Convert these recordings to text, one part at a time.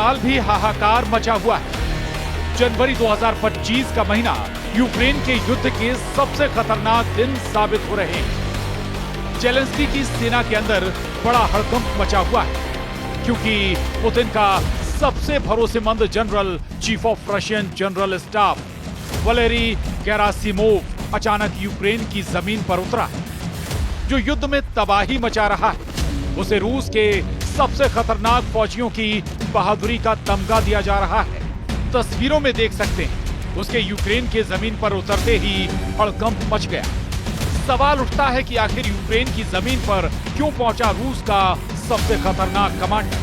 साल भी हाहाकार मचा हुआ है। जनवरी 2025 का महीना यूक्रेन के युद्ध के सबसे खतरनाक दिन साबित हो रहे हैं। जेलेंस्की की सेना के अंदर बड़ा हड़कंप मचा हुआ है, क्योंकि पुतिन का सबसे भरोसेमंद general, chief of Russian general staff Valery Gerasimov अचानक यूक्रेन की जमीन पर उतरा है, जो युद्ध में तबाही मचा रहा है। उसे रूस के सबसे खतरनाक फौजियों की बहादुरी का तमगा दिया जा रहा है। तस्वीरों में देख सकते हैं, उसके यूक्रेन के जमीन पर उतरते ही हड़कंप मच गया। सवाल उठता है कि आखिर यूक्रेन की जमीन पर क्यों पहुंचा रूस का सबसे खतरनाक कमांडर।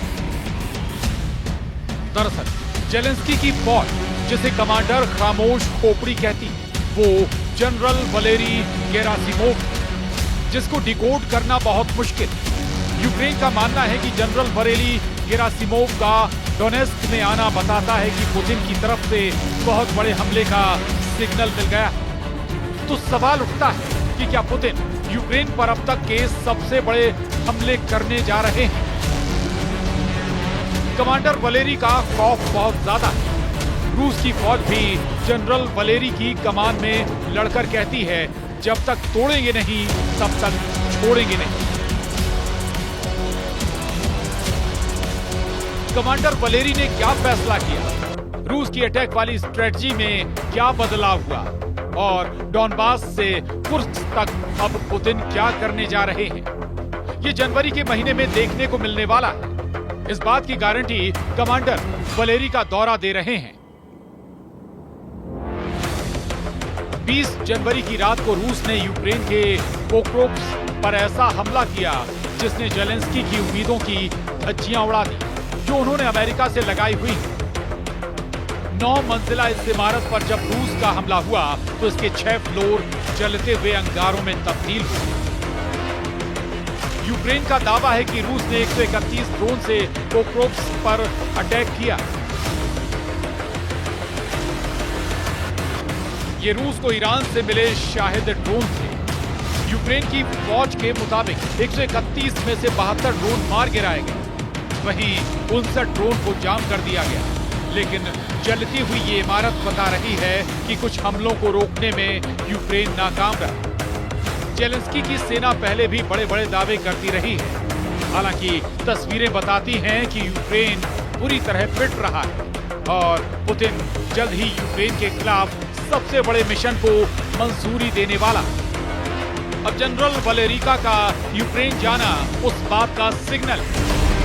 दरअसल जेलेंस्की की फौज, जिसे कमांडर खामोश खोपड़ी कहती है, वो जनरल वलेरी गेरासिमोव, जिसको डिकोड करना बहुत मुश्किल। यूक्रेन का मानना है कि जनरल वलेरी गेरासिमोव का डोनेस्क में आना बताता है कि पुतिन की तरफ से बहुत बड़े हमले का सिग्नल मिल गया। तो सवाल उठता है कि क्या पुतिन यूक्रेन पर अब तक के सबसे बड़े हमले करने जा रहे हैं। कमांडर वलेरी का खौफ बहुत ज्यादा है। रूस की फौज भी जनरल वलेरी की कमान में लड़कर कहती है, जब तक तोड़ेंगे नहीं तब तक छोड़ेंगे नहीं। कमांडर वलेरी ने क्या फैसला किया, रूस की अटैक वाली स्ट्रेटजी में क्या बदलाव हुआ, और डॉनबास से कुर्स्क तक अब पुतिन क्या करने जा रहे हैं, ये जनवरी के महीने में देखने को मिलने वाला है। इस बात की गारंटी कमांडर वलेरी का दौरा दे रहे हैं। 20 जनवरी की रात को रूस ने यूक्रेन के पोक्रोव्स्क पर ऐसा हमला किया जिसने जेलेंस्की की उम्मीदों की धज्जियां उड़ा दी, जो उन्होंने अमेरिका से लगाई हुई। 9 मंजिला इस इमारत पर जब रूस का हमला हुआ तो इसके 6 फ्लोर जलते हुए अंगारों में तब्दील हुए। यूक्रेन का दावा है कि रूस ने 131 ड्रोन से पोक्रोव्स्क पर अटैक किया। ये रूस को ईरान से मिले शाहिद ड्रोन थे। यूक्रेन की फौज के मुताबिक 131 में से 72 ड्रोन मार गिराए गए, वहीं 59 ड्रोन को जाम कर दिया गया। लेकिन जलती हुई ये इमारत बता रही है कि कुछ हमलों को रोकने में यूक्रेन नाकाम रहा। जेलेंस्की की सेना पहले भी बड़े बड़े दावे करती रही है। हालांकि तस्वीरें बताती हैं कि यूक्रेन पूरी तरह पिट रहा है और पुतिन जल्द ही यूक्रेन के खिलाफ सबसे बड़े मिशन को मंजूरी देने वाला। अब जनरल वलेरिका का यूक्रेन जाना उस बात का सिग्नल,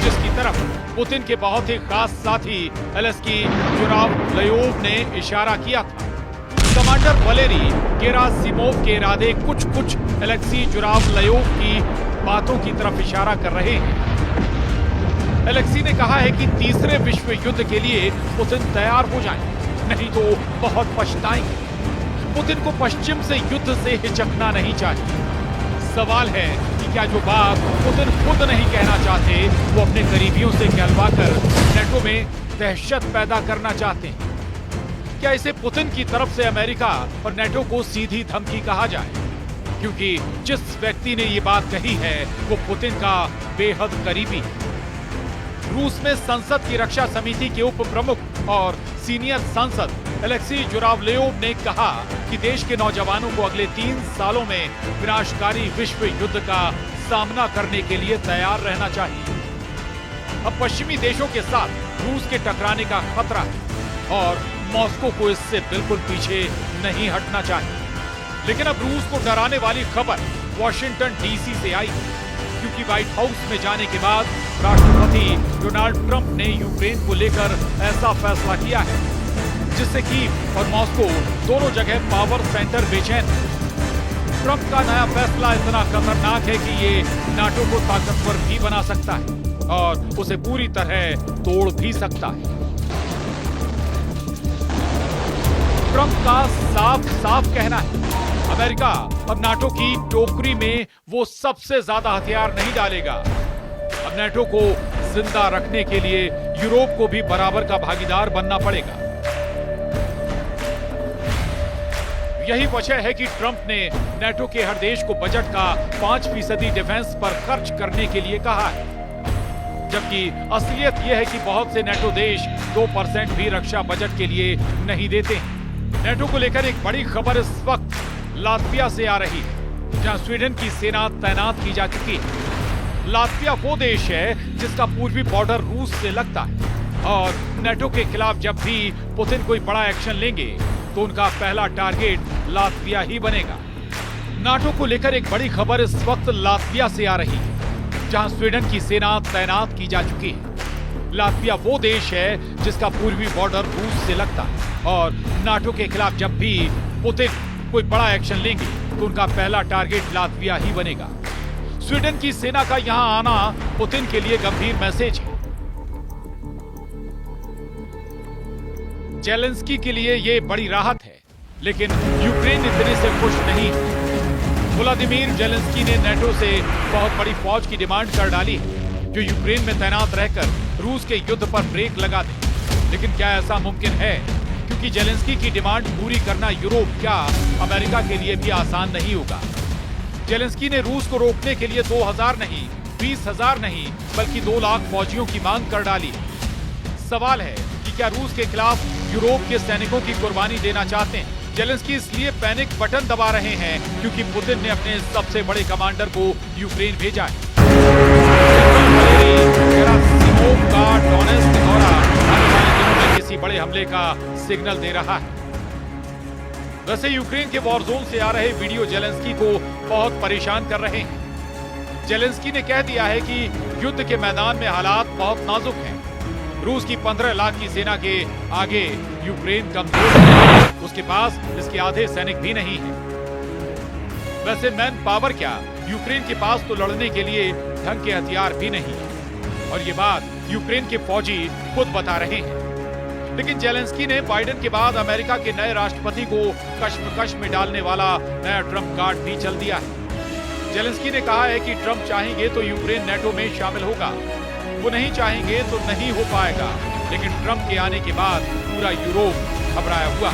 जिसकी तरफ पुतिन के बहुत ही खास साथी एलेक्सी जुरावलेव ने इशारा किया था। कमांडर वलेरी गेरासिमोव के इरादे कुछ एलेक्सी जुरावलेव की बातों की तरफ इशारा कर रहे हैं। एलेक्सी ने कहा है कि तीसरे विश्व युद्ध के लिए पुतिन तैयार हो जाएं, नहीं तो बहुत पछताएंगे। पुतिन को पश्चिम से युद्ध से हिचकना नहीं चाहिए। सवाल है कि क्या जो बात पुतिन खुद नहीं कहना चाहते, वो अपने करीबियों से कहलवाकर नेटो में दहशत पैदा करना चाहते हैं। क्या इसे पुतिन की तरफ से अमेरिका और नेटो को सीधी धमकी कहा जाए, क्योंकि जिस व्यक्ति ने ये बात कही है वो पुतिन का बेहद करीबी है। रूस में संसद की रक्षा समिति के उप प्रमुख और सीनियर सांसद एलेक्सी जुरावलेव ने कहा कि देश के नौजवानों को अगले 3 सालों में विनाशकारी विश्व युद्ध का सामना करने के लिए तैयार रहना चाहिए। अब पश्चिमी देशों के साथ रूस के टकराने का खतरा है और मॉस्को को इससे बिल्कुल पीछे नहीं हटना चाहिए। लेकिन अब रूस को डराने वाली खबर वॉशिंगटन डीसी से आई, क्योंकि व्हाइट हाउस में जाने के बाद राष्ट्रपति डोनाल्ड ट्रंप ने यूक्रेन को लेकर ऐसा फैसला किया है जिससे कीव और मॉस्को दोनों जगह पावर सेंटर बेचैन। ट्रंप का नया फैसला इतना खतरनाक है कि ये नाटो को ताकतवर भी बना सकता है और उसे पूरी तरह तोड़ भी सकता है। ट्रंप का साफ साफ कहना है, अमेरिका अब नाटो की टोकरी में वो सबसे ज्यादा हथियार नहीं डालेगा। अब नाटो को जिंदा रखने के लिए यूरोप को भी बराबर का भागीदार बनना पड़ेगा। यही वजह है कि ट्रंप ने नाटो के हर देश को बजट का 5% डिफेंस पर खर्च करने के लिए कहा है। जबकि असलियत यह है कि बहुत से नेटो देश 2% भी रक्षा बजट के लिए नहीं देते हैं। नेटो को लेकर एक बड़ी खबर इस वक्त लातविया से आ रही है, जहां स्वीडन की सेना तैनात की जा चुकी है। लातविया वो देश है जिसका पूर्वी बॉर्डर रूस से लगता है और नेटो के खिलाफ जब भी पुतिन कोई बड़ा एक्शन लेंगे तो उनका पहला टारगेट लातविया ही बनेगा। नाटो को लेकर एक बड़ी खबर इस वक्त लातविया से आ रही है, जहां स्वीडन की सेना तैनात की जा चुकी है। लातविया वो देश है जिसका पूर्वी बॉर्डर रूस से लगता है और नाटो के खिलाफ जब भी पुतिन कोई बड़ा एक्शन लेंगे तो उनका पहला टारगेट लातविया ही बनेगा। स्वीडन की सेना का यहां आना पुतिन के लिए गंभीर मैसेज है। जेलेंस्की के लिए यह बड़ी राहत है, लेकिन यूक्रेन इतने से खुश नहीं है। व्लादिमीर जेलेंस्की ने नेटो से बहुत बड़ी फौज की डिमांड कर डाली है, जो यूक्रेन में तैनात रहकर रूस के युद्ध पर ब्रेक लगा दे। लेकिन क्या ऐसा मुमकिन है? क्योंकि जेलेंस्की की डिमांड पूरी करना यूरोप क्या अमेरिका के लिए भी आसान नहीं होगा। जेलेंस्की ने रूस को रोकने के लिए 2000 नहीं, 20,000 नहीं, बल्कि 2 लाख फौजियों की मांग कर डाली। सवाल है कि क्या रूस के खिलाफ यूरोप के सैनिकों की कुर्बानी देना चाहते हैं? जेलेंस्की इसलिए पैनिक बटन दबा रहे हैं क्योंकि पुतिन ने अपने सबसे बड़े कमांडर को यूक्रेन भेजा है। किसी बड़े हमले का सिग्नल दे रहा है। वैसे यूक्रेन के वॉर जोन से आ रहे वीडियो जेलेंस्की को बहुत परेशान कर रहे हैं। जेलेंस्की ने कह दिया है कि युद्ध के मैदान में हालात बहुत नाजुक हैं। रूस की 15 लाख की सेना के आगे यूक्रेन कमजोर है, उसके पास इसके आधे सैनिक भी नहीं है। वैसे मैन पावर क्या, यूक्रेन के पास तो लड़ने के लिए ढंग के हथियार भी नहीं है और ये बात यूक्रेन के फौजी खुद बता रहे हैं। लेकिन जेलेंस्की ने बाइडेन के बाद अमेरिका के नए राष्ट्रपति को कश्मकश में डालने वाला नया ट्रम्प कार्ड भी चल दिया है। जेलेंस्की ने कहा है कि ट्रम्प चाहेंगे तो यूक्रेन नेटो में शामिल होगा, वो नहीं चाहेंगे तो नहीं हो पाएगा। लेकिन ट्रम्प के आने के बाद पूरा यूरोप घबराया हुआ।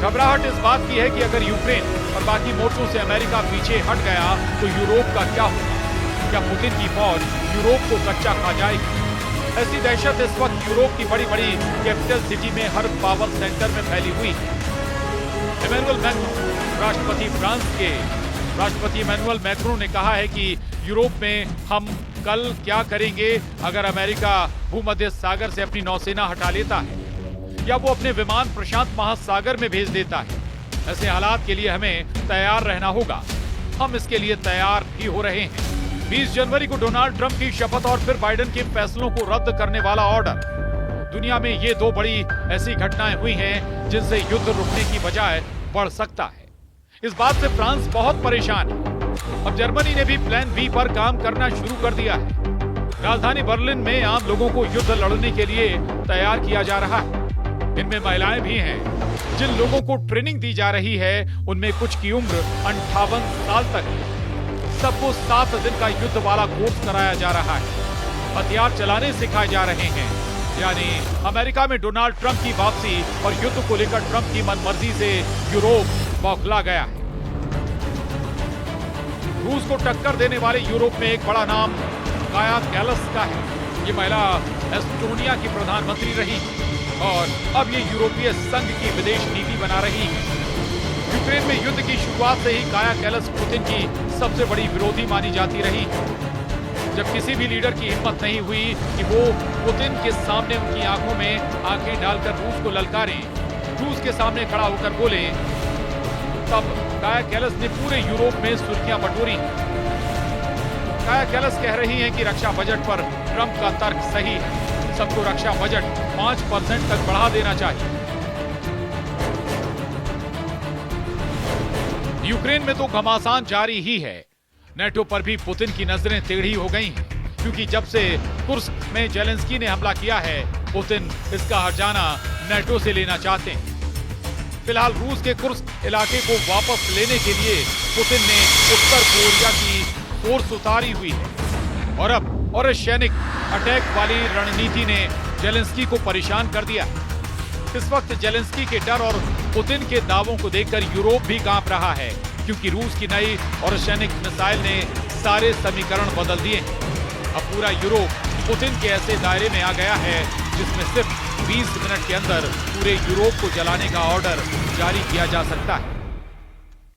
घबराहट इस बात की है कि अगर यूक्रेन और बाकी मोर्चों से अमेरिका पीछे हट गया तो यूरोप का क्या होगा? क्या पुतिन की फौज यूरोप को कच्चा खा जाएगी? ऐसी दहशत इस वक्त यूरोप की बड़ी बड़ी कैपिटल सिटी में हर पावर सेंटर में फैली हुई है। इमैनुअल मैक्रों, राष्ट्रपति फ्रांस के राष्ट्रपति इमैनुअल मैक्रों ने कहा है कि यूरोप में हम कल क्या करेंगे अगर अमेरिका भूमध्य सागर से अपनी नौसेना हटा लेता है या वो अपने विमान प्रशांत महासागर में भेज देता है। ऐसे हालात के लिए हमें तैयार रहना होगा। हम इसके लिए तैयार भी हो रहे हैं। 20 जनवरी को डोनाल्ड ट्रंप की शपथ और फिर बाइडेन के फैसलों को रद्द करने वाला ऑर्डर। दुनिया में ये 2 बड़ी ऐसी घटनाएं हुई हैं जिनसे युद्ध रुकने की बजाय बढ़ सकता है। इस बात से फ्रांस बहुत परेशान है। अब जर्मनी ने भी प्लान बी पर काम करना शुरू कर दिया है। राजधानी बर्लिन में आम लोगों को युद्ध लड़ने के लिए तैयार किया जा रहा है। इनमें महिलाएं भी हैं। जिन लोगों को ट्रेनिंग दी जा रही है उनमें कुछ की उम्र 58 साल तक है। सबको 7 दिन का युद्ध वाला कोर्स कराया जा रहा है। हथियार चलाने सिखाए जा रहे हैं। यानी अमेरिका में डोनाल्ड ट्रंप की वापसी और युद्ध को लेकर ट्रंप की मनमर्जी से यूरोप बौखला गया है। रूस को टक्कर देने वाले यूरोप में एक बड़ा नाम काया कैलस का है। ये महिला एस्टोनिया की प्रधानमंत्री रही और अब ये यूरोपीय संघ की विदेश नीति बना रही है। यूक्रेन में युद्ध की शुरुआत से ही काया कैलस पुतिन की सबसे बड़ी विरोधी मानी जाती रही। जब किसी भी लीडर की हिम्मत नहीं हुई कि वो पुतिन के सामने उनकी आंखों में आंखें डालकर रूस को ललकारें, रूस के सामने खड़ा होकर बोले, तब काया कैलस ने पूरे यूरोप में सुर्खियां बटोरी। काया कैलस कह रही हैं कि रक्षा बजट पर ट्रंप का तर्क सही है। सबको रक्षा बजट 5% तक बढ़ा देना चाहिए। यूक्रेन में तो घमासान जारी ही है। नेटो पर भी पुतिन की नजरें टेढ़ी हो गई हैं, क्योंकि जब से कुर्स्क में जेलेंस्की ने हमला किया है, पुतिन इसका हर्जाना नेटो से लेना चाहते हैं। फिलहाल रूस के कुर्स्क इलाके को वापस लेने के लिए पुतिन ने उत्तर कोरिया की फोर्स उतारी हुई है और अब सैनिक अटैक वाली रणनीति ने जेलेंस्की को परेशान कर दिया। इस वक्त जेलेंस्की के डर और पुतिन के दावों को देखकर यूरोप भी कांप रहा है, क्योंकि रूस की नई और सैनिक मिसाइल ने सारे समीकरण बदल दिए। अब पूरा यूरोप पुतिन के ऐसे दायरे में आ गया है जिसमें सिर्फ 20 मिनट के अंदर पूरे यूरोप को जलाने का ऑर्डर जारी किया जा सकता है।